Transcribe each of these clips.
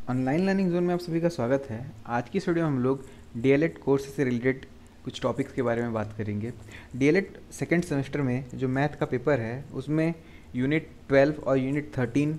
Online learning zone में आप सभी का स्वागत है। आज की इस वीडियो में हम लोग डीएलएड कोर्स से रिलेटेड कुछ टॉपिक्स के बारे में बात करेंगे। डीएलएड सेकेंड सेमेस्टर में जो मैथ का पेपर है उसमें यूनिट 12 और यूनिट 13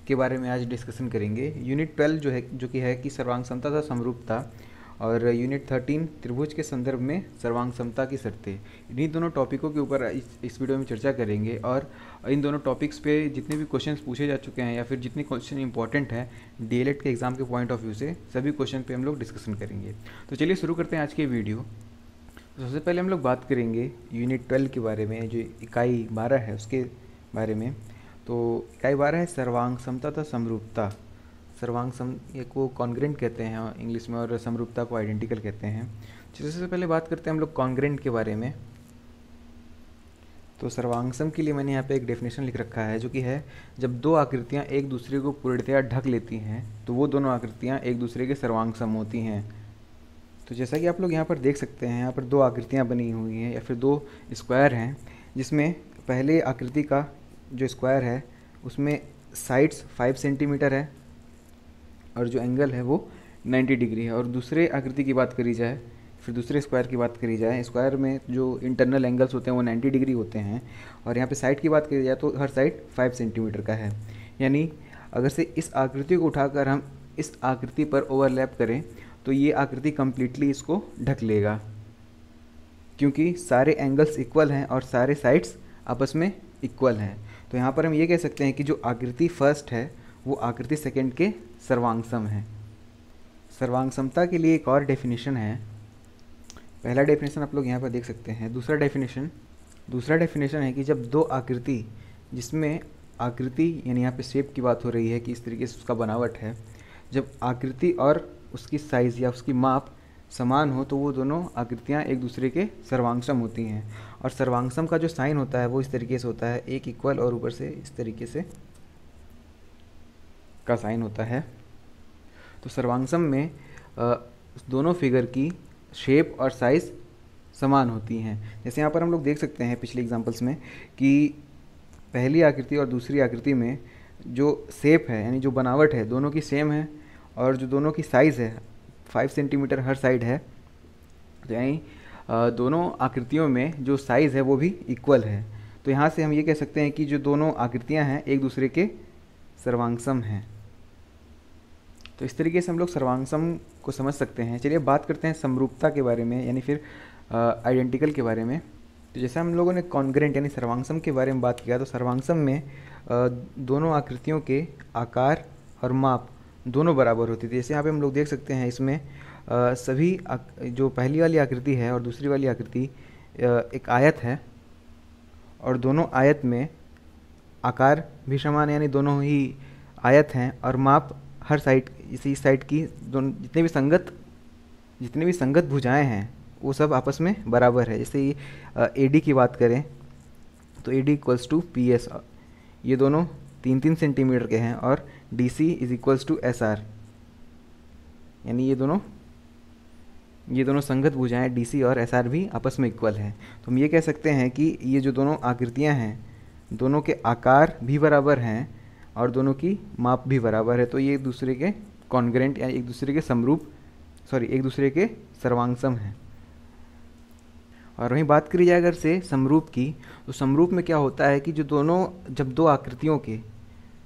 के बारे में आज डिस्कशन करेंगे। यूनिट 12 जो कि है कि सर्वांग समता तथा समरूपता, और यूनिट 13 त्रिभुज के संदर्भ में सर्वांग समता की शर्तें। इन्हीं दोनों टॉपिकों के ऊपर इस वीडियो में चर्चा करेंगे और इन दोनों टॉपिक्स पे जितने भी क्वेश्चंस पूछे जा चुके हैं या फिर जितने क्वेश्चन इंपॉर्टेंट हैं डीएलएड के एग्ज़ाम के पॉइंट ऑफ व्यू से, सभी क्वेश्चन पे हम लोग डिस्कशन करेंगे। तो चलिए शुरू करते हैं आज की वीडियो। तो सबसे पहले हम लोग बात करेंगे यूनिट 12 के बारे में, जो इकाई 12 है उसके बारे में। तो इकाई 12 है सर्वांग समता तथा समरूपता। सर्वांग सम को कॉन्ग्रेंट कहते हैं इंग्लिश में, और समरूपता को आइडेंटिकल कहते हैं। सबसे पहले बात करते हैं हम लोग कॉन्ग्रेंट के बारे में। तो सर्वांगसम के लिए मैंने यहाँ पे एक डेफिनेशन लिख रखा है, जो कि है जब दो आकृतियाँ एक दूसरे को पूर्णतया ढक लेती हैं तो वो दोनों आकृतियाँ एक दूसरे के सर्वांगसम होती हैं। तो जैसा कि आप लोग यहाँ पर देख सकते हैं, यहाँ पर दो आकृतियाँ बनी हुई हैं या फिर दो स्क्वायर हैं, जिसमें पहले आकृति का जो स्क्वायर है उसमें साइड्स 5 सेंटीमीटर है और जो एंगल है वो 90 डिग्री है। और दूसरे आकृति की बात करी जाए, फिर दूसरे स्क्वायर की बात करी जाए, स्क्वायर में जो इंटरनल एंगल्स होते हैं वो 90 डिग्री होते हैं। और यहाँ पे साइड की बात करी जाए तो हर साइड 5 सेंटीमीटर का है। यानी अगर से इस आकृति को उठाकर हम इस आकृति पर ओवरलैप करें तो ये आकृति कम्प्लीटली इसको ढक लेगा, क्योंकि सारे एंगल्स इक्वल हैं और सारे साइड्स आपस में इक्वल हैं। तो यहाँ पर हम ये कह सकते हैं कि जो आकृति फर्स्ट है वो आकृति सेकंड के सर्वांगसम है। सर्वांगसमता के लिए एक और डेफिनेशन है। पहला डेफिनेशन आप लोग यहाँ पर देख सकते हैं। दूसरा डेफिनेशन है कि जब दो आकृति, जिसमें आकृति यानी यहाँ पे शेप की बात हो रही है कि इस तरीके से उसका बनावट है, जब आकृति और उसकी साइज़ या उसकी माप समान हो तो वो दोनों आकृतियाँ एक दूसरे के सर्वांगसम होती हैं। और सर्वांगसम का जो साइन होता है वो इस तरीके से होता है, एक इक्वल और ऊपर से इस तरीके से का साइन होता है। तो सर्वांगसम में दोनों फिगर की शेप और साइज़ समान होती हैं। जैसे यहाँ पर हम लोग देख सकते हैं पिछले एग्जांपल्स में कि पहली आकृति और दूसरी आकृति में जो शेप है यानी जो बनावट है दोनों की सेम है, और जो दोनों की साइज़ है 5 सेंटीमीटर हर साइड है। तो यानी दोनों आकृतियों में जो साइज़ है वो भी इक्वल है। तो यहाँ से हम ये कह सकते हैं कि जो दोनों आकृतियाँ हैं एक दूसरे के सर्वांगसम हैं। तो इस तरीके से हम लोग सर्वांगसम को समझ सकते हैं। चलिए बात करते हैं समरूपता के बारे में, यानी फिर आइडेंटिकल के बारे में। तो जैसे हम लोगों ने कॉन्ग्रेंट यानी सर्वांगसम के बारे में बात किया, तो सर्वांगसम में दोनों आकृतियों के आकार और माप दोनों बराबर होती थी। जैसे यहाँ पे हम लोग देख सकते हैं, इसमें सभी जो पहली वाली आकृति है और दूसरी वाली आकृति एक आयत है, और दोनों आयत में आकार भी समान है, यानी दोनों ही आयत हैं, और माप हर साइड, इसी साइड की दोनों जितने भी संगत भुजाएं हैं वो सब आपस में बराबर है। जैसे AD की बात करें तो AD इक्वल्स टू PS, ये दोनों 3-3 सेंटीमीटर के हैं, और DC is equals to SR, यानी ये दोनों संगत भुजाएं DC और SR भी आपस में इक्वल हैं। तो हम ये कह सकते हैं कि ये जो दोनों आकृतियां हैं दोनों के आकार भी बराबर हैं और दोनों की माप भी बराबर है। तो ये एक दूसरे के कॉन्ग्रेंट या एक दूसरे के सर्वांगसम हैं। और वहीं बात करी जाए अगर से समरूप की, तो समरूप में क्या होता है कि जब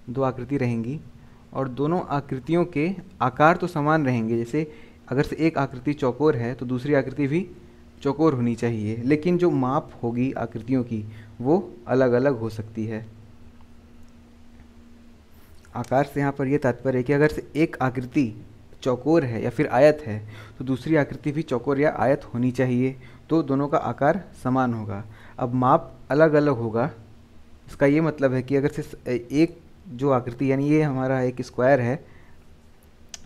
दो आकृति रहेंगी और दोनों आकृतियों के आकार तो समान रहेंगे। जैसे अगर से एक आकृति चौकोर है तो दूसरी आकृति भी चौकोर होनी चाहिए, लेकिन जो माप होगी आकृतियों की वो अलग अलग हो सकती है। आकार से यहाँ पर यह तात्पर्य है कि अगर से एक आकृति चौकोर है या फिर आयत है तो दूसरी आकृति भी चौकोर या आयत होनी चाहिए, तो दोनों का आकार समान होगा। अब माप अलग अलग होगा, इसका ये मतलब है कि अगर से एक जो आकृति, यानी ये हमारा एक स्क्वायर है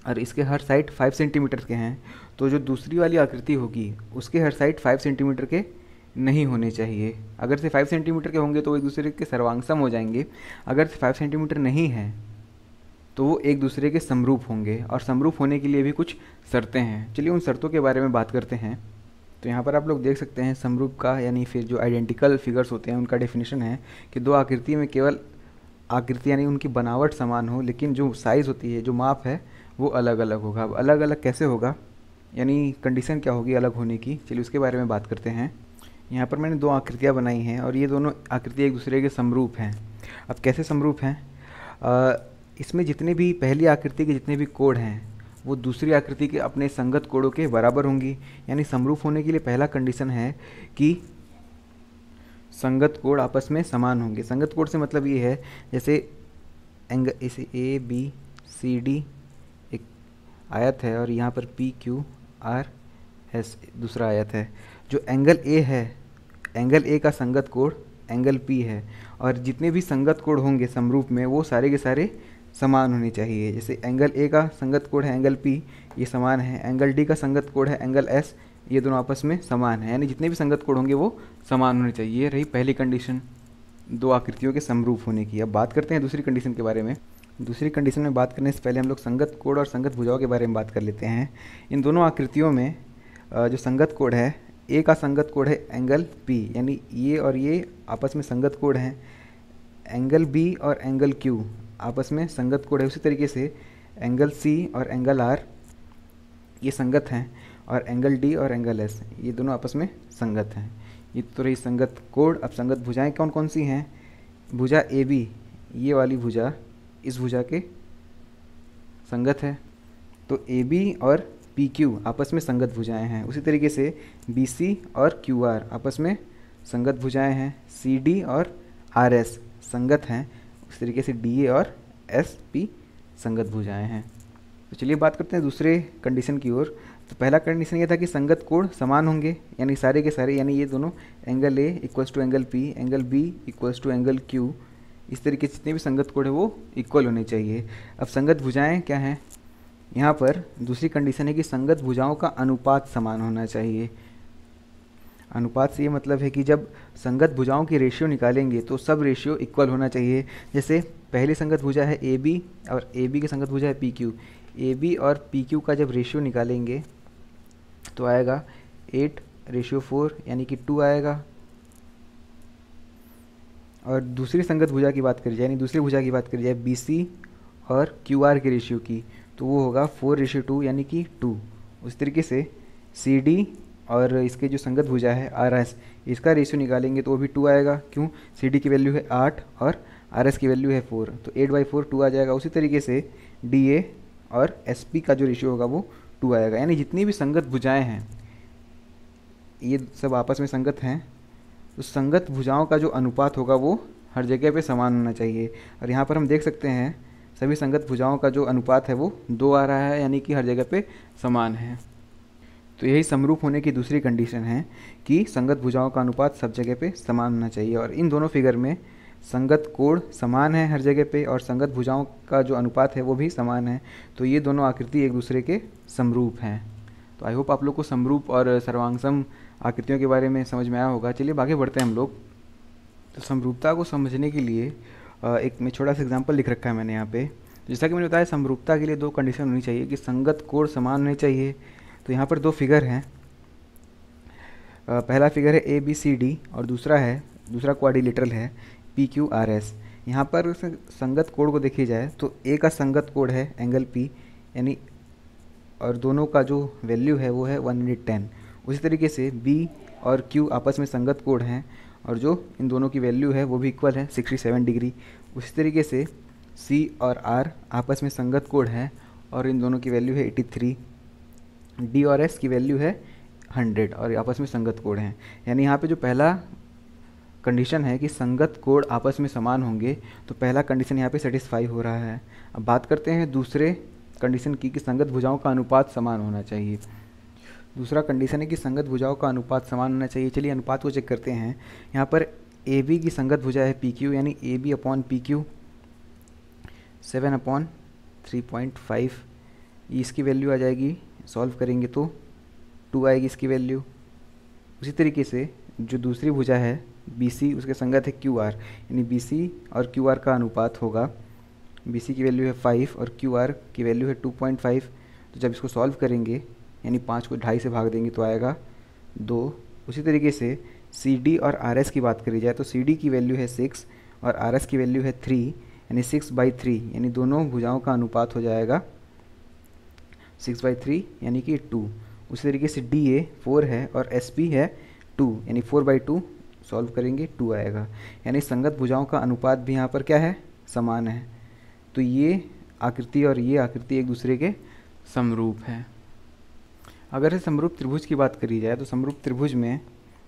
और इसके हर साइड 5 सेंटीमीटर के हैं, तो जो दूसरी वाली आकृति होगी उसके हर साइड 5 सेंटीमीटर के नहीं होने चाहिए। अगर से 5 सेंटीमीटर के होंगे तो वो एक दूसरे के सर्वांगसम हो जाएंगे। अगर से 5 सेंटीमीटर नहीं है तो वो एक दूसरे के समरूप होंगे, और समरूप होने के लिए भी कुछ शर्तें हैं। चलिए उन शर्तों के बारे में बात करते हैं। तो यहाँ पर आप लोग देख सकते हैं समरूप का, यानी फिर जो आइडेंटिकल फिगर्स होते हैं उनका डेफिनेशन है कि दो आकृति में केवल आकृति यानी उनकी बनावट समान हो, लेकिन जो साइज़ होती है, जो माप है, वो अलग अलग होगा। अब अलग अलग कैसे होगा, यानी कंडीशन क्या होगी अलग होने की, चलिए उसके बारे में बात करते हैं। यहाँ पर मैंने दो आकृतियाँ बनाई हैं और ये दोनों आकृतियाँ एक दूसरे के समरूप हैं। अब कैसे समरूप हैं, इसमें जितने भी पहली आकृति के जितने भी कोड हैं वो दूसरी आकृति के अपने संगत कोडों के बराबर होंगी। यानी समरूप होने के लिए पहला कंडीशन है कि संगत कोड आपस में समान होंगे। संगत कोड से मतलब ये है जैसे एंगल, इसे ए बी सी डी एक आयत है और यहाँ पर पी क्यू आर एस दूसरा आयत है। जो एंगल ए है, एंगल ए का संगत कोड एंगल पी है और जितने भी संगत कोड होंगे समरूप में वो सारे के सारे समान होने चाहिए। जैसे एंगल ए का संगत कोड है एंगल पी, ये समान है। एंगल डी का संगत कोड है एंगल एस, ये दोनों आपस में समान है। यानी जितने भी संगत कोड होंगे वो समान होने चाहिए। ये रही पहली कंडीशन दो आकृतियों के समरूप होने की। अब बात करते हैं दूसरी कंडीशन के बारे में। दूसरी कंडीशन में बात करने से पहले हम लोग संगत कोड और संगत भुजाओं के बारे में बात कर लेते हैं। इन दोनों आकृतियों में जो संगत कोड है, ए का संगत कोड है एंगल पी, यानी ये और ये आपस में संगत कोड हैं। एंगल बी और एंगल क्यू आपस में संगत कोड है। उसी तरीके से एंगल सी और एंगल आर ये संगत हैं और एंगल डी और एंगल एस ये दोनों आपस में संगत हैं। ये तो रही संगत कोड। अब संगत भुजाएं कौन कौन सी हैं, भुजा ए बी, ये वाली भुजा इस भुजा के संगत है, तो ए बी और पी क्यू आपस में संगत भुजाएं हैं। उसी तरीके से बी सी और क्यू आर आपस में संगत भुजाएं हैं। सी डी और आर एस संगत हैं। उस तरीके से डी ए और एस पी संगत भुजाएं हैं। तो चलिए बात करते हैं दूसरे कंडीशन की ओर। तो पहला कंडीशन ये था कि संगत कोण समान होंगे, यानी सारे के सारे, यानी ये दोनों angle A equals to angle P, angle B equals to angle Q, इस तरीके से जितने भी संगत कोण है वो इक्वल होने चाहिए। अब संगत भुजाएं क्या हैं, यहाँ पर दूसरी कंडीशन है कि संगत भुजाओं का अनुपात समान होना चाहिए। अनुपात से ये मतलब है कि जब संगत भुजाओं की रेशियो निकालेंगे तो सब रेशियो इक्वल होना चाहिए। जैसे पहली संगत भुजा है ए बी और ए बी की संगत भुजा है पी क्यू। ए बी और पी क्यू का जब रेशियो निकालेंगे तो आएगा 8:4, यानी कि 2 आएगा। और दूसरी संगत भुजा की बात करी जाए, यानी दूसरी भुजा की बात करी जाए बी सी और क्यू आर के रेशियो की, तो वो होगा 4:2, यानी कि 2। उस तरीके से सी डी और इसके जो संगत भुजा है आर एस, इसका रेशियो निकालेंगे तो वो भी 2 आएगा। क्यों, सी डी की वैल्यू है 8 और आर एस की वैल्यू है 4, तो 8/4 2 आ जाएगा। उसी तरीके से डी ए और एस पी का जो रेशियो होगा वो 2 आएगा। यानी जितनी भी संगत भुजाएं हैं ये सब आपस में संगत हैं, तो संगत भुजाओं का जो अनुपात होगा वो हर जगह पे समान होना चाहिए। और यहाँ पर हम देख सकते हैं सभी संगत भुजाओं का जो अनुपात है वो 2 आ रहा है, यानी कि हर जगह पे समान है। तो यही समरूप होने की दूसरी कंडीशन है कि संगत भुजाओं का अनुपात सब जगह पे समान होना चाहिए। और इन दोनों फिगर में संगत कोण समान है हर जगह पे और संगत भुजाओं का जो अनुपात है वो भी समान है। तो ये दोनों आकृति एक दूसरे के समरूप हैं। तो आई होप आप लोग को समरूप और सर्वांगसम आकृतियों के बारे में समझ में आया होगा। चलिए आगे बढ़ते हैं हम लोग। तो समरूपता को समझने के लिए एक मैं छोटा सा एग्जांपल लिख रखा है मैंने यहाँ पे। जैसा कि मैंने बताया समरूपता के लिए 2 कंडीशन होनी चाहिए कि संगत कोण समान होने चाहिए। तो यहाँ पर 2 फिगर हैं। पहला फिगर है ए बी सी डी और दूसरा क्वाड्रिलेटरल है पी क्यू आर एस। यहाँ पर संगत कोण को देखी जाए तो ए का संगत कोण है एंगल पी, यानी और दोनों का जो वैल्यू है वो है 110। उसी तरीके से बी और क्यू आपस में संगत कोण हैं और जो इन दोनों की वैल्यू है वो भी इक्वल है 67 डिग्री। उसी तरीके से सी और आर आपस में संगत कोण है और इन दोनों की वैल्यू है 83। डी और एस की वैल्यू है 100 और आपस में संगत कोण हैं। यानी यहाँ पे जो पहला कंडीशन है कि संगत कोण आपस में समान होंगे, तो पहला कंडीशन यहाँ पे सेटिस्फाई हो रहा है। अब बात करते हैं दूसरे कंडीशन की कि संगत भुजाओं का अनुपात समान होना चाहिए। दूसरा कंडीशन है कि संगत भुजाओं का अनुपात समान होना चाहिए। चलिए अनुपात को चेक करते हैं। यहाँ पर ए बी की संगत भुजा है पी क्यू, यानी A B upon P Q 7/3.5, इसकी वैल्यू आ जाएगी, सॉल्व करेंगे तो 2 आएगी इसकी वैल्यू। उसी तरीके से जो दूसरी भुजा है बी सी, उसके संगत है क्यू आर, यानी बी सी और क्यू आर का अनुपात होगा, बी सी की वैल्यू है 5 और क्यू आर की वैल्यू है 2.5। तो जब इसको सॉल्व करेंगे यानी 5 को 2.5 से भाग देंगे तो आएगा 2। उसी तरीके से सी डी और आर एस की बात करी जाए तो सी डी की वैल्यू है 6 और आर एस की वैल्यू है 3, यानी 6/3, यानी दोनों भुजाओं का अनुपात हो जाएगा 6/3 यानी कि 2। उसी तरीके से DA 4 है और SP है 2 यानी 4/2 सॉल्व करेंगे 2 आएगा। यानी संगत भुजाओं का अनुपात भी यहाँ पर क्या है, समान है। तो ये आकृति और ये आकृति एक दूसरे के समरूप है। अगर इस समरूप त्रिभुज की बात करी जाए तो समरूप त्रिभुज में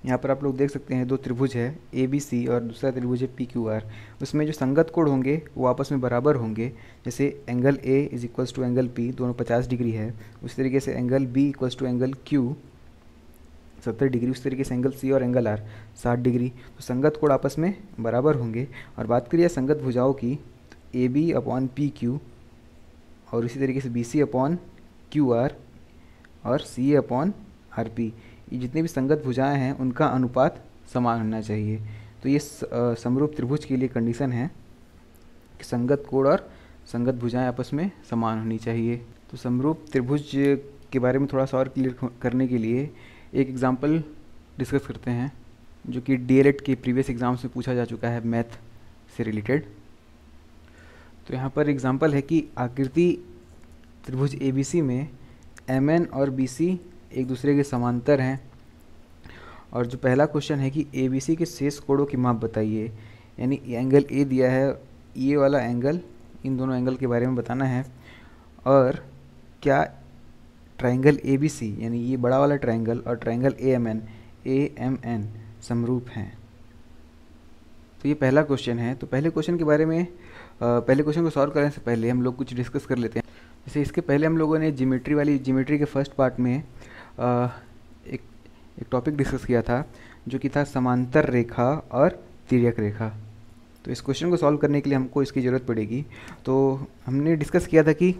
यहाँ पर आप लोग देख सकते हैं दो त्रिभुज है ABC और दूसरा त्रिभुज है PQR। उसमें जो संगत कोण होंगे वो आपस में बराबर होंगे। जैसे angle A is equals to angle P, दोनों 50 डिग्री है। उसी तरीके से angle B equals to angle Q 70 degree. उसी तरीके से एंगल C और एंगल R 60 डिग्री। तो संगत कोण आपस में बराबर होंगे। और बात करिए संगत भुजाओं की तो AB/PQ और इसी तरीके से BC/QR और CA/RP, ये जितने भी संगत भुजाएं हैं उनका अनुपात समान होना चाहिए। तो ये समरूप त्रिभुज के लिए कंडीशन है कि संगत कोण और संगत भुजाएं आपस में समान होनी चाहिए। तो समरूप त्रिभुज के बारे में थोड़ा सा और क्लियर करने के लिए एक एग्जांपल डिस्कस करते हैं जो कि DLED के प्रीवियस एग्जाम्स में पूछा जा चुका है मैथ से रिलेटेड। तो यहाँ पर एग्जांपल है कि आकृति त्रिभुज ABC में MN और BC एक दूसरे के समांतर हैं। और जो पहला क्वेश्चन है कि ABC के शेष कोणों की माप बताइए। यानी एंगल A दिया है, ये वाला एंगल, इन दोनों एंगल के बारे में बताना है। और क्या ट्रायंगल ABC यानी ये बड़ा वाला ट्रायंगल और ट्रायंगल AMN समरूप हैं। तो ये पहला क्वेश्चन है। तो पहले क्वेश्चन के बारे में पहले क्वेश्चन को सॉल्व करने से पहले हम लोग कुछ डिस्कस कर लेते हैं। जैसे इसके पहले हम लोगों ने ज्योमेट्री के फर्स्ट पार्ट में एक टॉपिक डिस्कस किया था जो कि था समांतर रेखा और तिर्यक रेखा। तो इस क्वेश्चन को सॉल्व करने के लिए हमको इसकी ज़रूरत पड़ेगी। तो हमने डिस्कस किया था कि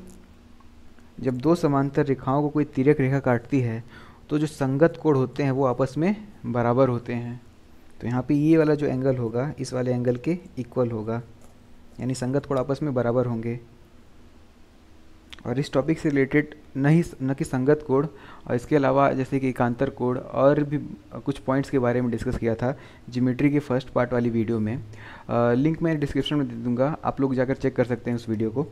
जब दो समांतर रेखाओं को कोई तिर्यक रेखा काटती है तो जो संगत कोण होते हैं वो आपस में बराबर होते हैं। तो यहाँ पे ये वाला जो एंगल होगा इस वाले एंगल के इक्वल होगा, यानी संगत कोण आपस में बराबर होंगे। और इस टॉपिक से रिलेटेड न कि संगत कोण और इसके अलावा जैसे कि एकांतर कोण और भी कुछ पॉइंट्स के बारे में डिस्कस किया था ज्योमेट्री के फर्स्ट पार्ट वाली वीडियो में। लिंक मैं डिस्क्रिप्शन में दे दूँगा, आप लोग जाकर चेक कर सकते हैं उस वीडियो को।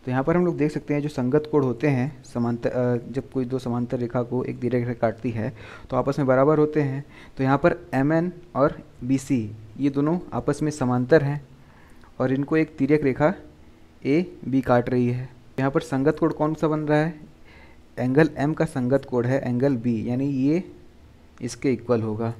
तो यहाँ पर हम लोग देख सकते हैं जो संगत कोण होते हैं समांतर, जब कोई दो समांतर रेखा को एक तिर्यक रेखा काटती है तो आपस में बराबर होते हैं। तो यहाँ पर MN और BC ये दोनों आपस में समांतर हैं और इनको एक तिर्यक रेखा AB काट रही है। यहाँ पर संगत कोण कौन सा बन रहा है, एंगल M का संगत कोण है एंगल B, यानी ये इसके इक्वल होगा।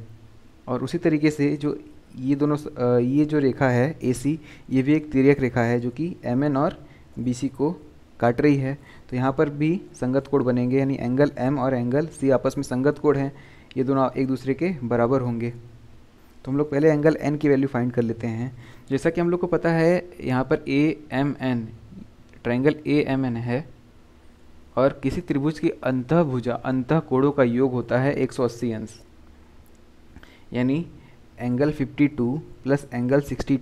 और उसी तरीके से जो ये दोनों ये जो रेखा है AC, ये भी एक तिर्यक रेखा है जो कि MN और BC को काट रही है। तो यहाँ पर भी संगत कोण बनेंगे, यानी एंगल M और एंगल C आपस में संगत कोण हैं, ये दोनों एक दूसरे के बराबर होंगे। तो हम लोग पहले एंगल N की वैल्यू फाइंड कर लेते हैं। जैसा कि हम लोग को पता है यहाँ पर AMN ट्रायंगल AMN है और किसी त्रिभुज की अंतः कोणों का योग होता है 180 अंश, यानी एंगल 52 प्लस एंगल 60।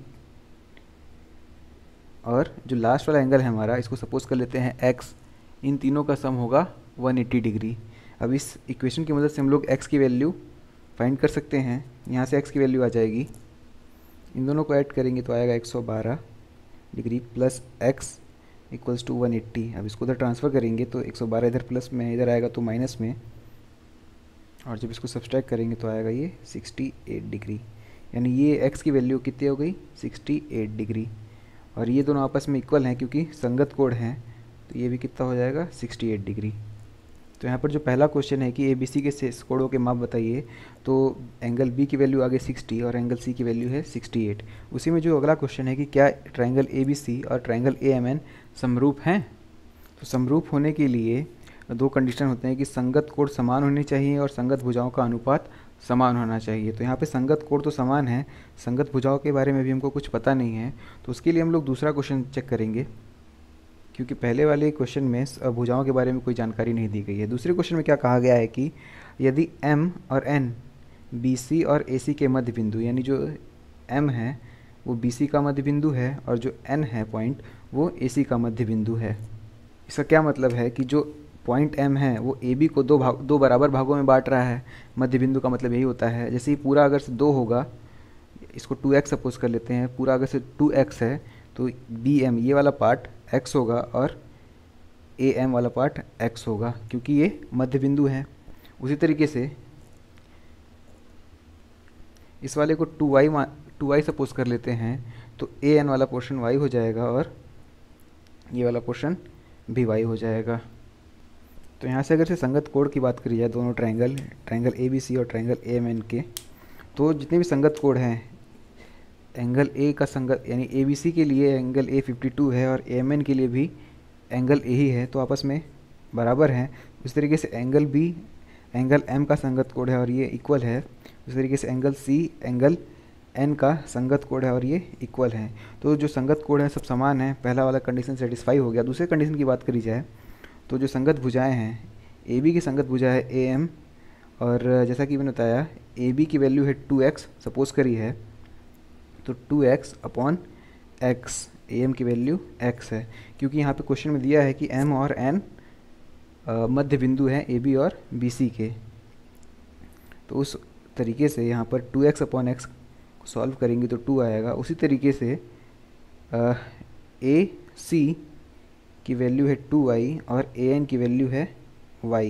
और जो लास्ट वाला एंगल है हमारा, इसको सपोज कर लेते हैं x, इन तीनों का सम होगा 180 डिग्री। अब इस इक्वेशन की मदद से हम लोग x की वैल्यू फाइंड कर सकते हैं। यहाँ से x की वैल्यू आ जाएगी, इन दोनों को ऐड करेंगे तो आएगा 112 degree plus x equals to 180। अब इसको उधर ट्रांसफ़र करेंगे तो 112 इधर प्लस में, इधर आएगा तो माइनस में, और जब इसको सब्सट्रैक्ट करेंगे तो आएगा ये 68 डिग्री। यानी ये x की वैल्यू कितनी हो गई, 68 डिग्री। और ये दोनों आपस में इक्वल हैं क्योंकि संगत कोण हैं, तो ये भी कितना हो जाएगा 68 डिग्री। तो यहाँ पर जो पहला क्वेश्चन है कि ABC के शेष कोणों के माप बताइए, तो एंगल B की वैल्यू आगे 60 और एंगल C की वैल्यू है 68। उसी में जो अगला क्वेश्चन है कि क्या ट्रायंगल ABC और ट्रायंगल AMN समरूप हैं। तो समरूप होने के लिए दो कंडीशन होते हैं कि संगत कोण समान होनी चाहिए और संगत भुजाओं का अनुपात समान होना चाहिए। तो यहाँ पे संगत कोण तो समान है, संगत भुजाओं के बारे में भी हमको कुछ पता नहीं है, तो उसके लिए हम लोग दूसरा क्वेश्चन चेक करेंगे, क्योंकि पहले वाले क्वेश्चन में भुजाओं के बारे में कोई जानकारी नहीं दी गई है। दूसरे क्वेश्चन में क्या कहा गया है कि यदि M और N BC और AC के मध्य बिंदु, यानी जो M है वो BC का मध्य बिंदु है और जो N है पॉइंट वो AC का मध्य बिंदु है। इसका क्या मतलब है कि जो पॉइंट M है वो AB को दो बराबर भागों में बांट रहा है। मध्य बिंदु का मतलब यही होता है, जैसे ही पूरा अगर से 2 होगा, इसको 2x सपोज कर लेते हैं, पूरा अगर से 2x है तो BM ये वाला पार्ट x होगा और ए एम वाला पार्ट x होगा क्योंकि ये मध्य बिंदु है। उसी तरीके से इस वाले को 2y सपोज कर लेते हैं, तो ए एन वाला पोर्शन y हो जाएगा और ये वाला पोर्शन भी y हो जाएगा। तो यहाँ से अगर से संगत कोण की बात करी जाए दोनों ट्रायंगल ए बी सी और ट्रायंगल ए एम एन के, तो जितने भी संगत कोण हैं, एंगल ए का संगत यानी ए बी सी के लिए एंगल ए 52 है और ए एम एन के लिए भी एंगल ए ही है, तो आपस में बराबर हैं। उस तरीके से एंगल बी एंगल एम का संगत कोण है और ये इक्वल है। उस तरीके से एंगल सी एंगल एन का संगत कोण है और ये इक्वल है। तो जो संगत कोण है सब समान है, पहला वाला कंडीशन सेटिस्फाई हो गया। दूसरे कंडीशन की बात करी जाए तो जो संगत भुजाएं हैं, ए बी की संगत भुजा है ए एम, और जैसा कि मैंने बताया ए बी की वैल्यू है 2x सपोज करी है, तो 2x upon x, A M की वैल्यू x है क्योंकि यहाँ पे क्वेश्चन में दिया है कि m और n मध्य बिंदु हैं ए बी और बी सी के। तो उस तरीके से यहाँ पर 2x अपॉन x को सॉल्व करेंगे तो 2 आएगा। उसी तरीके से ए सी की वैल्यू है 2y और ए एन की वैल्यू है y।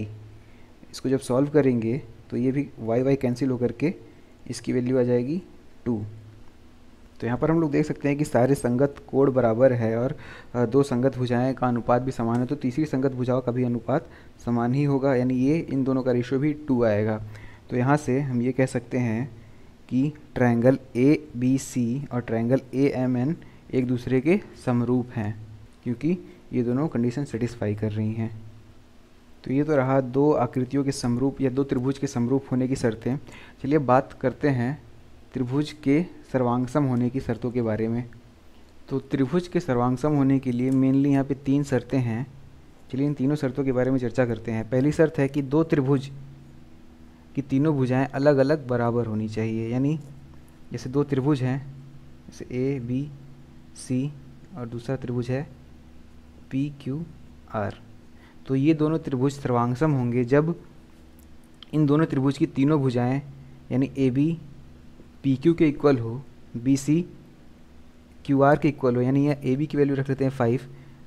इसको जब सॉल्व करेंगे तो ये भी y कैंसिल होकर के इसकी वैल्यू आ जाएगी 2। तो यहाँ पर हम लोग देख सकते हैं कि सारे संगत कोण बराबर है और दो संगत भुजाएं का अनुपात भी समान है, तो तीसरी संगत भुजाओं का भी अनुपात समान ही होगा, यानी ये इन दोनों का रेशियो भी 2 आएगा। तो यहाँ से हम ये कह सकते हैं कि ट्रायंगल ए बी सी और ट्रायंगल ए एम एन एक दूसरे के समरूप हैं क्योंकि ये दोनों कंडीशन सेटिस्फाई कर रही हैं। तो ये तो रहा दो आकृतियों के समरूप या दो त्रिभुज के समरूप होने की शर्तें। चलिए बात करते हैं त्रिभुज के सर्वांगसम होने की शर्तों के बारे में। तो त्रिभुज के सर्वांगसम होने के लिए मेनली यहाँ पे 3 शर्तें हैं। चलिए इन तीनों शर्तों के बारे में चर्चा करते हैं। पहली शर्त है कि दो त्रिभुज की तीनों भुजाएं अलग अलग बराबर होनी चाहिए, यानी जैसे दो त्रिभुज हैं जैसे ए बी सी और दूसरा त्रिभुज है पी क्यू आर, तो ये दोनों त्रिभुज सर्वांगसम होंगे जब इन दोनों त्रिभुज की तीनों भुजाएं यानी ए बी पी क्यू के इक्वल हो, बी सी क्यू आर के इक्वल हो, यानी यह ए बी की वैल्यू रख लेते हैं 5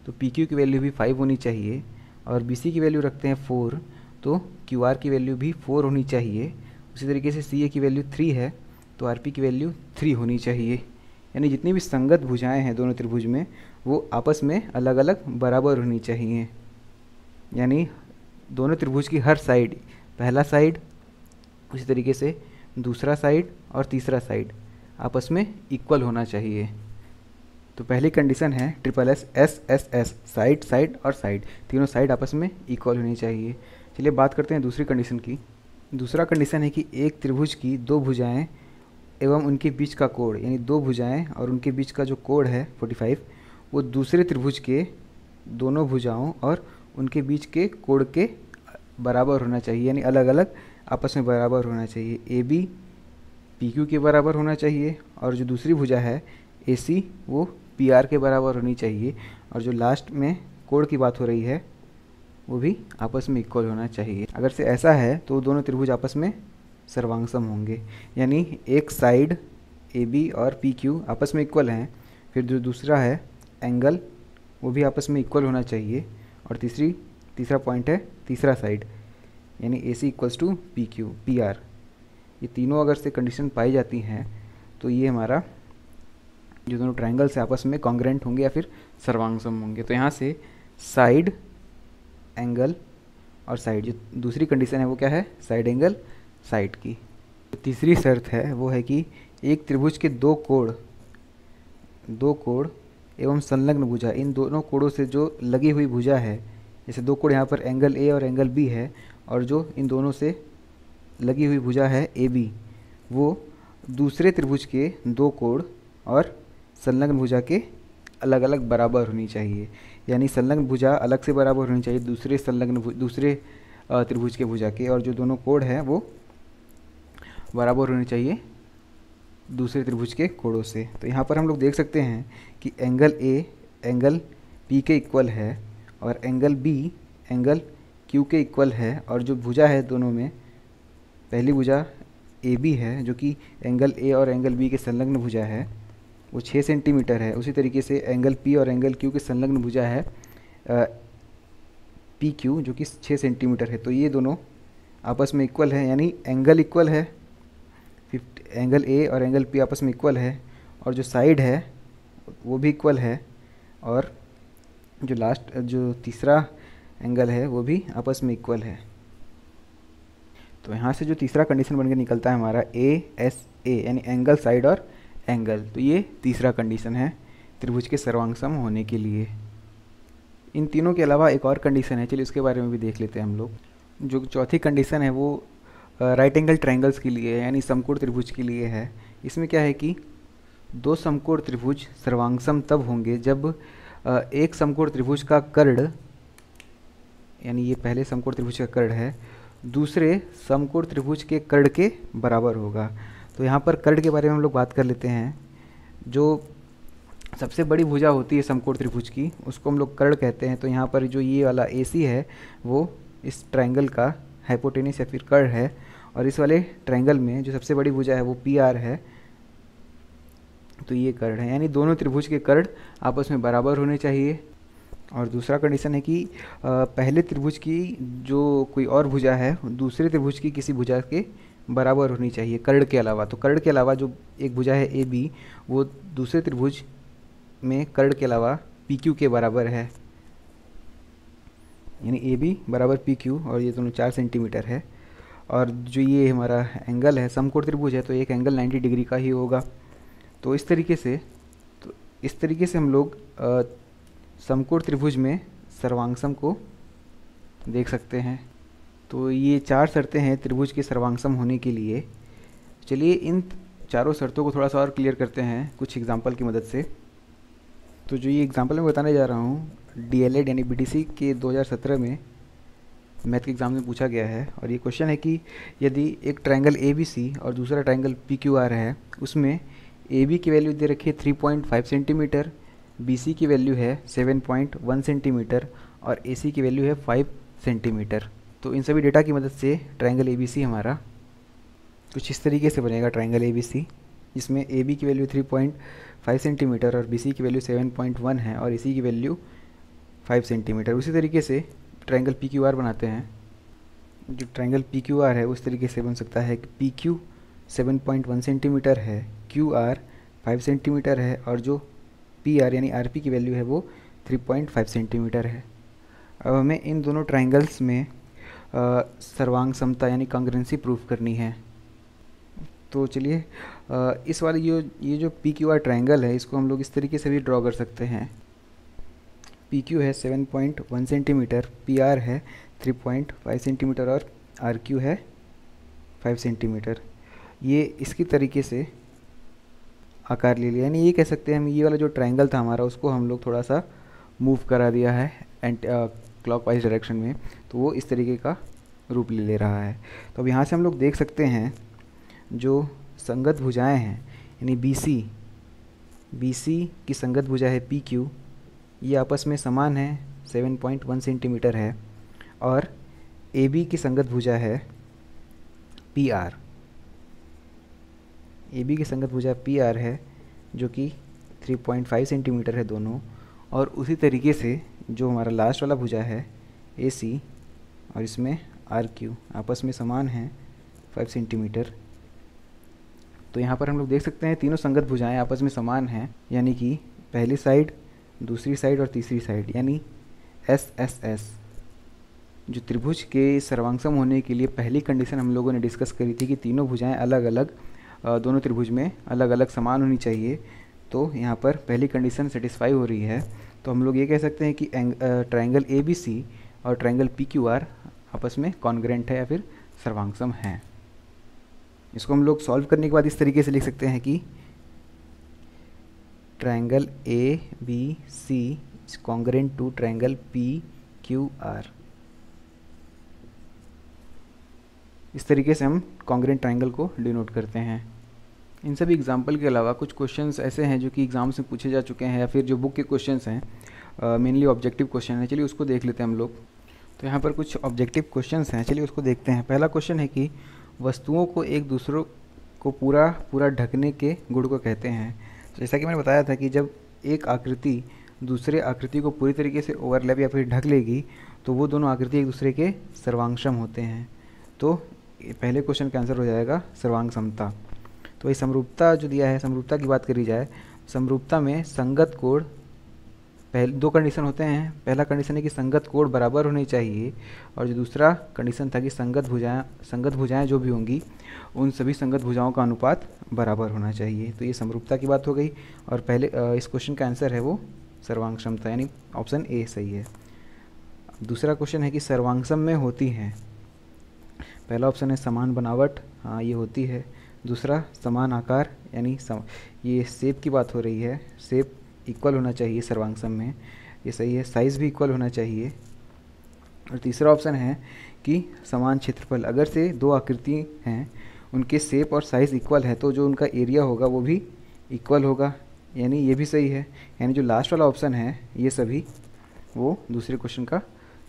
तो पी क्यू की वैल्यू भी 5 होनी चाहिए, और बी सी की वैल्यू रखते हैं 4 तो क्यू आर की वैल्यू भी 4 होनी चाहिए। उसी तरीके से सी ए की वैल्यू 3 है तो आर पी की वैल्यू 3 होनी चाहिए। यानी जितनी भी संगत भुजाएं हैं दोनों त्रिभुज में वो आपस में अलग अलग बराबर होनी चाहिए, यानी दोनों त्रिभुज की हर साइड, पहला साइड उसी तरीके से दूसरा साइड और तीसरा साइड आपस में इक्वल होना चाहिए। तो पहली कंडीशन है triple S S S S, side side और साइड, तीनों साइड आपस में इक्वल होनी चाहिए। चलिए बात करते हैं दूसरी कंडीशन की। दूसरा कंडीशन है कि एक त्रिभुज की दो भुजाएं एवं उनके बीच का कोण, यानी दो भुजाएं और उनके बीच का जो कोण है 45 वो दूसरे त्रिभुज के दोनों भुजाओं और उनके बीच के कोण के बराबर होना चाहिए, यानी अलग अलग आपस में बराबर होना चाहिए। ए बी पी क्यू के बराबर होना चाहिए और जो दूसरी भुजा है ए सी वो पी आर के बराबर होनी चाहिए, और जो लास्ट में कोण की बात हो रही है वो भी आपस में इक्वल होना चाहिए। अगर से ऐसा है तो दोनों त्रिभुज आपस में सर्वांगसम होंगे, यानी एक साइड ए बी और पी क्यू आपस में इक्वल हैं, फिर जो दूसरा है एंगल वो भी आपस में इक्वल होना चाहिए, और तीसरा पॉइंट है तीसरा साइड यानी A C equals to P Q P R. ये तीनों अगर से कंडीशन पाई जाती हैं तो ये हमारा जो दोनों ट्रायंगल से आपस में कॉन्ग्रेंट होंगे या फिर सर्वांगसम होंगे। तो यहाँ से साइड एंगल और साइड, जो दूसरी कंडीशन है वो क्या है, साइड एंगल साइड की। तीसरी शर्त है वो है कि एक त्रिभुज के दो कोण एवं संलग्न भुजा, इन दोनों कोणों से जो लगी हुई भुजा है, जैसे दो कोण यहाँ पर एंगल ए और एंगल बी है, और जो इन दोनों से लगी हुई भुजा है ए बी, वो दूसरे त्रिभुज के दो कोण और संलग्न भुजा के अलग अलग बराबर होनी चाहिए, यानी संलग्न भुजा अलग से बराबर होनी चाहिए दूसरे त्रिभुज के भुजा के, और जो दोनों कोण हैं वो बराबर होने चाहिए दूसरे त्रिभुज के कोणों से। तो यहाँ पर हम लोग देख सकते हैं कि एंगल ए एंगल पी के इक्वल है और एंगल बी एंगल क्यू के इक्वल है, और जो भुजा है दोनों में पहली भुजा ए बी है जो कि एंगल ए और एंगल बी के संलग्न भुजा है वो 6 सेंटीमीटर है। उसी तरीके से एंगल पी और एंगल क्यू के संलग्न भुजा है पी क्यू जो कि 6 सेंटीमीटर है। तो ये दोनों आपस में इक्वल है, यानी एंगल इक्वल है, एंगल ए और एंगल पी आपस में इक्वल है, और जो साइड है वो भी इक्वल है, और जो तीसरा एंगल है वो भी आपस में इक्वल है। तो यहाँ से जो तीसरा कंडीशन बन के निकलता है हमारा ए यानी एंगल, साइड और एंगल। तो ये तीसरा कंडीशन है त्रिभुज के सर्वांग होने के लिए। इन तीनों के अलावा एक और कंडीशन है, चलिए उसके बारे में भी देख लेते हैं हम लोग। जो चौथी कंडीशन है वो राइट एंगल ट्रायंगल्स के लिए है, यानी समकोण त्रिभुज के लिए है। इसमें क्या है कि दो समकोण त्रिभुज सर्वांग तब होंगे जब एक समकोण त्रिभुज का कर्ण, यानी ये पहले समकोण त्रिभुज का कर्ण है, दूसरे समकोण त्रिभुज के कर्ण के बराबर होगा। तो यहाँ पर कर्ण के बारे में हम लोग बात कर लेते हैं। जो सबसे बड़ी भुजा होती है समकोण त्रिभुज की, उसको हम लोग कर्ण कहते हैं। तो यहाँ पर जो ये वाला AC है वो इस ट्रायंगल का हाइपोटेनस या फिर कर्ण है, और इस वाले ट्रायंगल में जो सबसे बड़ी भुजा है वो PR है, तो ये कर्ण है। यानी दोनों त्रिभुज के कर्ण आपस में बराबर होने चाहिए। और दूसरा कंडीशन है कि पहले त्रिभुज की जो कोई और भुजा है दूसरे त्रिभुज की किसी भुजा के बराबर होनी चाहिए कर्ण के अलावा। तो कर्ण के अलावा जो एक भुजा है AB, वो दूसरे त्रिभुज में कर्ण के अलावा PQ के बराबर है, यानी AB बराबर PQ, और ये दोनों 4 सेंटीमीटर है। और जो ये हमारा एंगल है, समकोण त्रिभुज है, तो एक एंगल 90 डिग्री का ही होगा। तो इस तरीके से हम लोग समकोण त्रिभुज में सर्वांगसम को देख सकते हैं। तो ये 4 शर्तें हैं त्रिभुज के सर्वांगसम होने के लिए। चलिए इन चारों शर्तों को थोड़ा सा और क्लियर करते हैं कुछ एग्जांपल की मदद से। तो जो ये एग्जांपल मैं बताने जा रहा हूँ, DLED यानी BTC के 2017 में मैथ के एग्ज़ाम में पूछा गया है। और ये क्वेश्चन है कि यदि एक ट्रायंगल ABC और दूसरा ट्रायंगल PQR है, उसमें AB की वैल्यू दे रखी है 3.5 सेंटीमीटर, BC की वैल्यू है 7.1 सेंटीमीटर और AC की वैल्यू है 5 सेंटीमीटर। तो इन सभी डेटा की मदद से ट्रायंगल ABC हमारा कुछ इस तरीके से बनेगा। ट्रायंगल ABC जिसमें AB की वैल्यू 3.5 सेंटीमीटर और BC की वैल्यू 7.1 है और AC की वैल्यू 5 सेंटीमीटर। उसी तरीके से ट्रायंगल PQR बनाते हैं। जो ट्रायंगल PQR है उस तरीके से बन सकता है कि PQ 7.1 सेंटीमीटर है, QR 5 सेंटीमीटर है और जो PR यानी RP की वैल्यू है वो 3.5 सेंटीमीटर है। अब हमें इन दोनों ट्रायंगल्स में सर्वांग समता यानी कॉन्ग्रुएंसी प्रूफ करनी है। तो चलिए इस वाली ये जो PQR ट्रायंगल है इसको हम लोग इस तरीके से भी ड्रॉ कर सकते हैं। PQ है 7.1 सेंटीमीटर, PR है 3.5 सेंटीमीटर और RQ है 5 सेंटीमीटर। ये इसकी तरीके से आकार ले लिया, यानी ये कह सकते हैं हम ये वाला जो ट्रायंगल था हमारा उसको हम लोग थोड़ा सा मूव करा दिया है क्लॉकवाइज डायरेक्शन में, तो वो इस तरीके का रूप ले रहा है। तो अब यहाँ से हम लोग देख सकते हैं जो संगत भुजाएं हैं यानी BC की संगत भुजा है PQ, ये आपस में समान है 7.1 सेंटीमीटर है, और AB की संगत भुजा है PR। AB की संगत भुजा PR है जो कि 3.5 सेंटीमीटर है दोनों। और उसी तरीके से जो हमारा लास्ट वाला भुजा है AC और इसमें RQ आपस में समान है 5 सेंटीमीटर। तो यहाँ पर हम लोग देख सकते हैं तीनों संगत भुजाएं आपस में समान हैं, यानी कि पहली साइड, दूसरी साइड और तीसरी साइड, यानी SSS। जो त्रिभुज के सर्वांगसम होने के लिए पहली कंडीशन हम लोगों ने डिस्कस करी थी कि तीनों भुजाएं अलग अलग दोनों त्रिभुज में अलग अलग समान होनी चाहिए। तो यहाँ पर पहली कंडीशन सेटिस्फाई हो रही है। तो हम लोग ये कह सकते हैं कि ट्रायंगल ABC और ट्रायंगल PQR आपस में कॉन्ग्रुएंट है या फिर सर्वांगसम है। इसको हम लोग सॉल्व करने के बाद इस तरीके से लिख सकते हैं कि triangle ABC is congruent to triangle PQR। इस तरीके से हम कॉन्ग्रुएंट ट्रायंगल को डिनोट करते हैं। इन सभी एग्जाम्पल के अलावा कुछ क्वेश्चंस ऐसे हैं जो कि एग्ज़ाम से पूछे जा चुके हैं या फिर जो बुक के क्वेश्चंस हैं, मेनली ऑब्जेक्टिव क्वेश्चन है। चलिए उसको देख लेते हैं हम लोग। तो यहाँ पर कुछ ऑब्जेक्टिव क्वेश्चंस हैं, चलिए उसको देखते हैं। पहला क्वेश्चन है कि वस्तुओं को एक दूसरों को पूरा ढकने के गुण को कहते हैं। तो जैसा कि मैंने बताया था कि जब एक आकृति दूसरे आकृति को पूरी तरीके से ओवरलैप या फिर ढक लेगी तो वो दोनों आकृति एक दूसरे के सर्वांगसम होते हैं। तो पहले क्वेश्चन का आंसर हो जाएगा सर्वांग समता। तो ये समरूपता जो दिया है, समरूपता की बात करी जाए, समरूपता में संगत कोण पहले दो कंडीशन होते हैं। पहला कंडीशन है कि संगत कोण बराबर होने चाहिए, और जो दूसरा कंडीशन था कि संगत भुजाएं जो भी होंगी उन सभी संगत भुजाओं का अनुपात बराबर होना चाहिए। तो ये समरूपता की बात हो गई, और पहले इस क्वेश्चन का आंसर है वो सर्वांग समता, यानी ऑप्शन ए सही है। दूसरा क्वेश्चन है कि सर्वांगसम में होती हैं। पहला ऑप्शन है समान बनावट, हाँ ये होती है। दूसरा समान आकार, यानी ये शेप की बात हो रही है, शेप इक्वल होना चाहिए सर्वांगसम में, ये सही है। साइज़ भी इक्वल होना चाहिए। और तीसरा ऑप्शन है कि समान क्षेत्रफल, अगर से दो आकृति हैं उनके शेप और साइज़ इक्वल है तो जो उनका एरिया होगा वो भी इक्वल होगा, यानी ये भी सही है। यानी जो लास्ट वाला ऑप्शन है ये सभी वो दूसरे क्वेश्चन का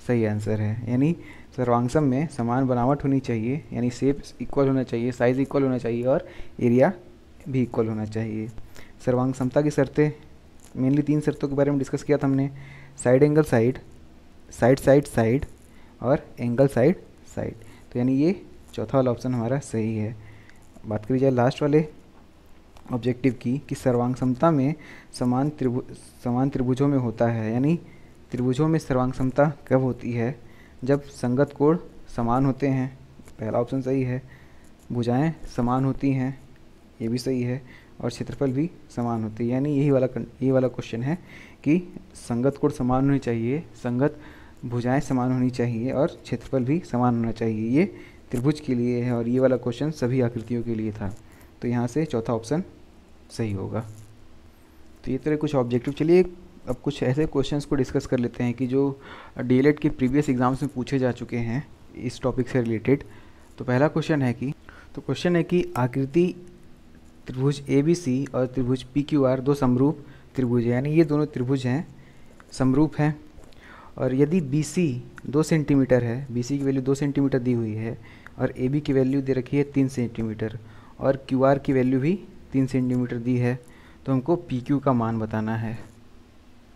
सही आंसर है। यानी सर्वांगसम में समान बनावट होनी चाहिए, यानी शेप इक्वल होना चाहिए, साइज़ इक्वल होना चाहिए और एरिया भी इक्वल होना चाहिए। सर्वांग समता की शर्तें, मेनली 3 शर्तों के बारे में डिस्कस किया था हमने, side angle side, side side side और एंगल साइड साइड। तो यानी ये चौथा वाला ऑप्शन हमारा सही है। बात करी जाए लास्ट वाले ऑब्जेक्टिव की कि सर्वांग समता में समान त्रिभुजों में होता है, यानी त्रिभुजों में सर्वांग समता कब होती है? जब संगत कोण समान होते हैं, पहला ऑप्शन सही है। भुजाएं समान होती हैं, ये भी सही है। और क्षेत्रफल भी समान होती है, यानी ये वाला क्वेश्चन है कि संगत कोण समान होनी चाहिए, संगत भुजाएं समान होनी चाहिए और क्षेत्रफल भी समान होना चाहिए। ये त्रिभुज के लिए है और ये वाला क्वेश्चन सभी आकृतियों के लिए था। तो यहाँ से चौथा ऑप्शन सही होगा। तो ये तरह कुछ ऑब्जेक्टिव। चलिए अब कुछ ऐसे क्वेश्चंस को डिस्कस कर लेते हैं कि जो डीएलएड के प्रीवियस एग्जाम्स में पूछे जा चुके हैं इस टॉपिक से रिलेटेड। तो पहला क्वेश्चन है कि आकृति त्रिभुज ABC और त्रिभुज PQR दो समरूप त्रिभुज हैं, यानी ये दोनों त्रिभुज हैं, समरूप हैं। और यदि BC 2 सेंटीमीटर है, BC की वैल्यू 2 सेंटीमीटर दी हुई है और AB की वैल्यू दे रखी है 3 सेंटीमीटर और QR की वैल्यू भी 3 सेंटीमीटर दी है, तो हमको PQ का मान बताना है।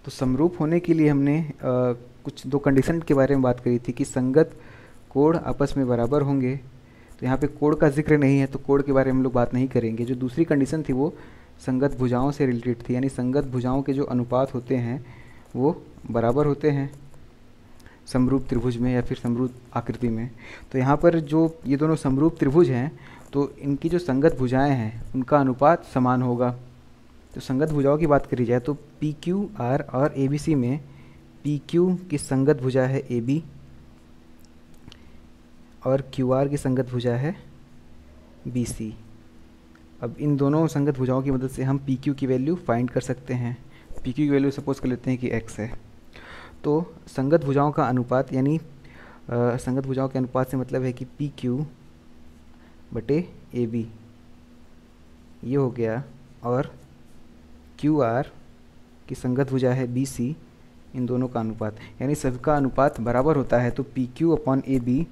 तो समरूप होने के लिए हमने कुछ 2 कंडीशन के बारे में बात करी थी कि संगत कोण आपस में बराबर होंगे। तो यहाँ पे कोण का जिक्र नहीं है तो कोण के बारे में हम लोग बात नहीं करेंगे। जो दूसरी कंडीशन थी वो संगत भुजाओं से रिलेटेड थी, यानी संगत भुजाओं के जो अनुपात होते हैं वो बराबर होते हैं समरूप त्रिभुज में या फिर समरूप आकृति में। तो यहाँ पर जो ये दोनों समरूप त्रिभुज हैं तो इनकी जो संगत भुजाएँ हैं उनका अनुपात समान होगा। तो संगत भुजाओं की बात करी जाए तो PQR और ABC में PQ की संगत भुजा है AB और QR की संगत भुजा है BC। अब इन दोनों संगत भुजाओं की मदद से हम PQ की वैल्यू फाइंड कर सकते हैं। PQ की वैल्यू सपोज कर लेते हैं कि x है। तो संगत भुजाओं का अनुपात, यानी संगत भुजाओं के अनुपात से मतलब है कि PQ बटे AB ये हो गया, और QR की संगत भुजा है BC, इन दोनों का अनुपात, यानी सबका अनुपात बराबर होता है। तो PQ अपॉन AB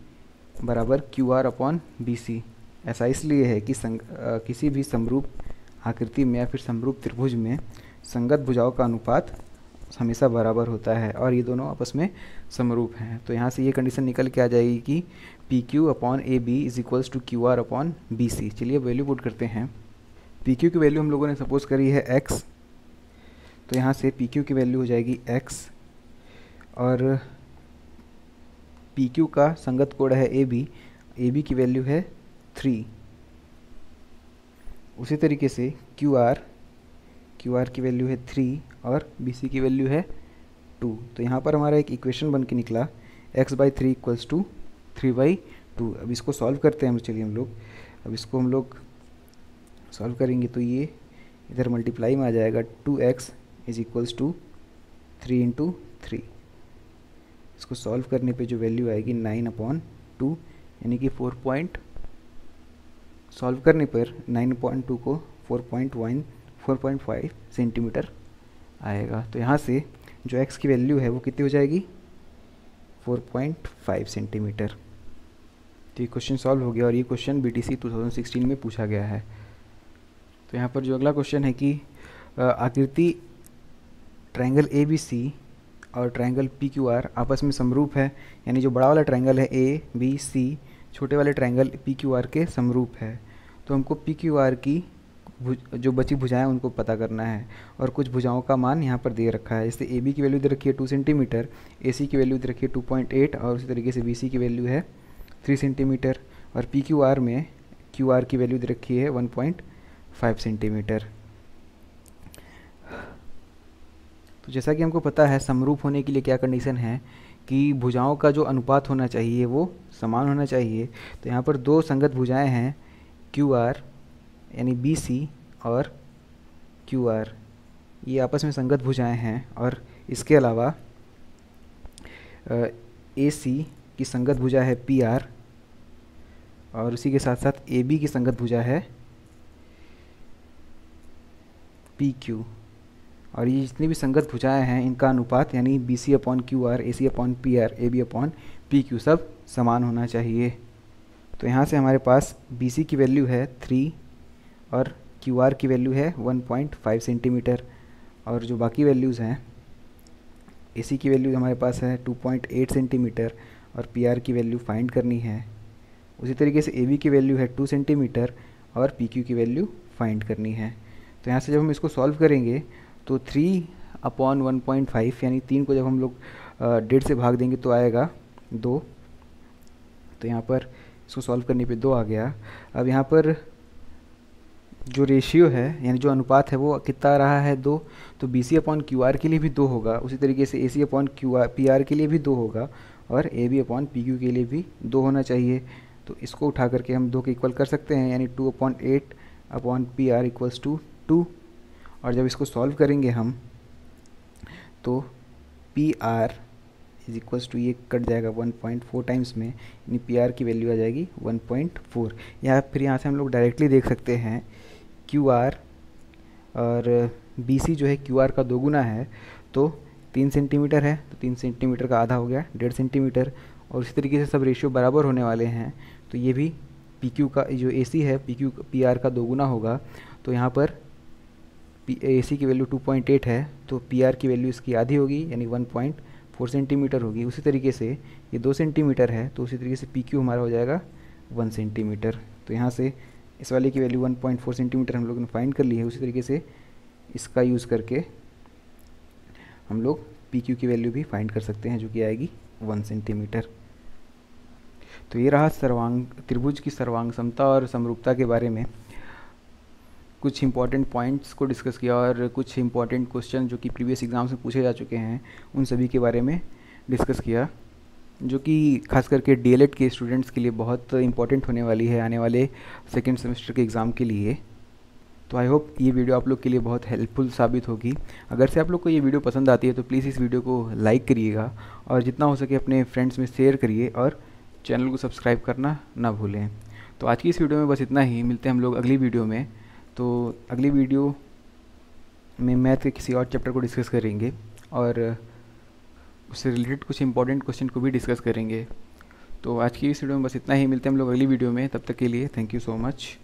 बराबर QR अपॉन BC। ऐसा इसलिए है कि किसी भी समरूप आकृति में या फिर समरूप त्रिभुज में संगत भुजाओं का अनुपात हमेशा बराबर होता है और ये दोनों आपस में समरूप हैं। तो यहाँ से ये कंडीशन निकल के आ जाएगी कि PQ upon AB is equals to QR upon BC। चलिए वैल्यू पुट करते हैं। PQ की वैल्यू हम लोगों ने सपोज करी है x, तो यहाँ से PQ की वैल्यू हो जाएगी x और PQ का संगत कोण है AB की वैल्यू है 3। उसी तरीके से QR की वैल्यू है 3 और BC की वैल्यू है 2। तो यहाँ पर हमारा एक इक्वेशन बन के निकला x/3 इक्वल्स टू 3/2। अब इसको सॉल्व करते हैं चलिए हम लोग। अब इसको हम लोग सॉल्व करेंगे तो ये इधर मल्टीप्लाई में आ जाएगा 2x इज इक्वल्स टू 3 × 3। इसको सॉल्व करने पे जो वैल्यू आएगी 9/2, यानी कि 9/2 को 4.5 सेंटीमीटर आएगा। तो यहाँ से जो x की वैल्यू है वो कितनी हो जाएगी 4.5 सेंटीमीटर। तो ये क्वेश्चन सॉल्व हो गया और ये क्वेश्चन BTC 2016 में पूछा गया है। तो यहाँ पर जो अगला क्वेश्चन है कि आकृति ट्रायंगल ए बी सी और ट्रायंगल पी क्यू आर आपस में समरूप है, यानी जो बड़ा वाला ट्रायंगल है ए बी सी छोटे वाले ट्रायंगल पी क्यू आर के समरूप है। तो हमको पी क्यू आर की जो बची भुजाएं उनको पता करना है और कुछ भुजाओं का मान यहाँ पर दे रखा है। जैसे ए बी की वैल्यू दे रखी है 2 सेंटीमीटर, ए सी की वैल्यू दे रखी है 2.8 और उसी तरीके से बी सी की वैल्यू है 3 सेंटीमीटर और पी क्यू आर में क्यू आर की वैल्यू दे रखी है 1.5 सेंटीमीटर। तो जैसा कि हमको पता है समरूप होने के लिए क्या कंडीशन है कि भुजाओं का जो अनुपात होना चाहिए वो समान होना चाहिए। तो यहाँ पर दो संगत भुजाएं हैं क्यू आर यानी बी सी और क्यू आर, ये आपस में संगत भुजाएं हैं। और इसके अलावा ए सी की संगत भुजा है पी आर और उसी के साथ साथ ए बी की संगत भुजा है पी क्यू। और ये जितनी भी संगत भुजाएं हैं इनका अनुपात यानी B C upon Q R, A C upon P R, A B upon P Q सब समान होना चाहिए। तो यहाँ से हमारे पास बी सी की वैल्यू है 3 और क्यू आर की वैल्यू है 1.5 सेंटीमीटर और जो बाकी वैल्यूज़ हैं ए सी की वैल्यू हमारे पास है 2.8 सेंटीमीटर और पी आर की वैल्यू फाइंड करनी है। उसी तरीके से ए बी की वैल्यू है 2 सेंटीमीटर और पी क्यू की वैल्यू फाइंड करनी है। तो यहाँ से जब हम इसको सॉल्व करेंगे तो 3 अपॉन 1.5 यानी 3 को जब हम लोग 1.5 से भाग देंगे तो आएगा 2। तो यहाँ पर इसको सॉल्व करने पे 2 आ गया। अब यहाँ पर जो रेशियो है यानी जो अनुपात है वो कितना आ रहा है 2। तो B C upon Q R के लिए भी 2 होगा, उसी तरीके से A C upon Q R P R के लिए भी 2 होगा और A B upon P Q के लिए भी 2 होना चाहिए। तो इसको उठा करके हम 2 के इक्वल कर सकते हैं यानी 2/8 upon P R equals to 2। और जब इसको सॉल्व करेंगे हम तो P R is equals to ये कट जाएगा 1.4 टाइम्स में, यानी पी आर की वैल्यू आ जाएगी 1.4। या फिर यहाँ से हम लोग डायरेक्टली देख सकते हैं क्यू आर और बी सी जो है क्यू आर का 2 गुना है। तो 3 सेंटीमीटर है तो 3 सेंटीमीटर का आधा हो गया 1.5 सेंटीमीटर। और इसी तरीके से सब रेशियो बराबर होने वाले हैं तो ये भी पी क्यू का जो ए सी है पी आर का 2 गुना होगा। तो यहाँ पर ए सी की वैल्यू 2.8 है तो पी आर की वैल्यू इसकी आधी होगी यानी 1.4 सेंटीमीटर होगी। उसी तरीके से ये 2 सेंटीमीटर है तो उसी तरीके से पी क्यू हमारा हो जाएगा 1 सेंटीमीटर। तो यहाँ से इस वाले की वैल्यू 1.4 सेंटीमीटर हम लोगों ने फाइंड कर ली है। उसी तरीके से इसका यूज़ करके हम लोग पी क्यू की वैल्यू भी फाइंड कर सकते हैं जो कि आएगी 1 सेंटीमीटर। तो ये रहा त्रिभुज की सर्वांग समता और समरूपता के बारे में कुछ इंपॉर्टेंट पॉइंट्स को डिस्कस किया और कुछ इंपॉर्टेंट क्वेश्चन जो कि प्रीवियस एग्जाम्स में पूछे जा चुके हैं उन सभी के बारे में डिस्कस किया, जो कि खास करके डीएलएड के स्टूडेंट्स के लिए बहुत इंपॉर्टेंट होने वाली है आने वाले सेकेंड सेमेस्टर के एग्ज़ाम के लिए। तो आई होप ये वीडियो आप लोग के लिए बहुत हेल्पफुल साबित होगी। अगर से आप लोग को ये वीडियो पसंद आती है तो प्लीज़ इस वीडियो को लाइक करिएगा और जितना हो सके अपने फ्रेंड्स में शेयर करिए और चैनल को सब्सक्राइब करना ना भूलें। तो आज की इस वीडियो में बस इतना ही, मिलते हैं हम लोग अगली वीडियो में। तो अगली वीडियो में मैथ के किसी और चैप्टर को डिस्कस करेंगे और उससे रिलेटेड कुछ इंपॉर्टेंट क्वेश्चन को भी डिस्कस करेंगे। तो आज की इस वीडियो में बस इतना ही, मिलते हैं हम लोग अगली वीडियो में। तब तक के लिए थैंक यू सो मच।